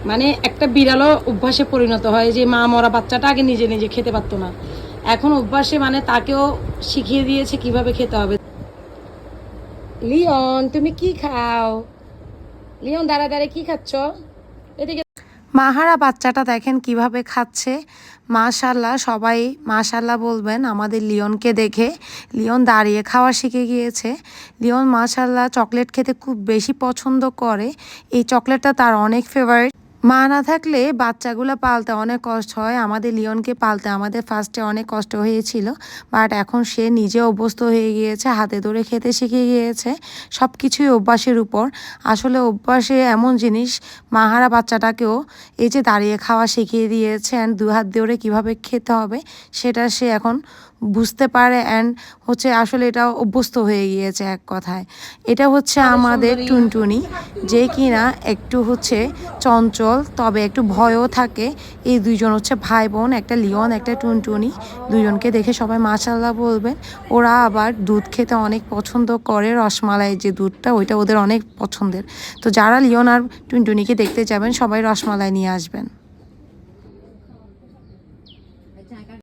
মানে একটা বিড়ালও অভ্যাসে পরিণত হয় যে মা মরা বাচ্চাটা আগে নিজে নিজে খেতে পারতো না, এখন অভ্যাসে মানে তাকেও শিখিয়ে দিয়েছে কিভাবে খেতে হবে। লিওন তুমি কি খাও? লিওন দাঁড়া দাঁড়া কি খাচ্ছ? এদিকে। মাহারা বাচ্চাটা দেখেন কিভাবে খাচ্ছে। মাশাল্লাহ, সবাই মাশাল্লাহ বলবেন আমাদের লিওনকে দেখে। লিওন দাঁড়িয়ে খাওয়া শিখে গিয়েছে। লিওন মাশাল্লাহ চকলেট খেতে খুব বেশি পছন্দ করে। এই চকলেটটা তার অনেক ফেভারিট। মা না থাকলে বাচ্চাগুলো পালতে অনেক কষ্ট হয়। আমাদের লিওনকে পালতে আমাদের ফার্স্টে অনেক কষ্ট হয়েছিল, বাট এখন সে নিজে অভ্যস্ত হয়ে গিয়েছে, হাতে ধরে খেতে শিখে গিয়েছে। সব কিছুই অভ্যাসের উপর। আসলে অভ্যাসে এমন জিনিস, মাহারা বাচ্চাটাকেও এই যে দাঁড়িয়ে খাওয়া শিখিয়ে দিয়েছে অ্যান্ড দু হাত ধরে কীভাবে খেতে হবে সেটা সে এখন বুঝতে পারে অ্যান্ড হচ্ছে আসলে এটা অভ্যস্ত হয়ে গিয়েছে এক কথায়। এটা হচ্ছে আমাদের টুনটুনি, যে কিনা একটু হচ্ছে চঞ্চল, তবে একটু ভয়ও থাকে। এই দুইজন হচ্ছে ভাই বোন, একটা লিওন একটা টুনটুনি। দুজনকে দেখে সবাই মাশাআল্লাহ বলবেন। ওরা আবার দুধ খেতে অনেক পছন্দ করে, রসমালাই যে দুধটা ওইটা ওদের অনেক পছন্দের। তো যারা লিওন আর টুনটুনিকে দেখতে যাবেন সবাই রসমালাই নিয়ে আসবেন।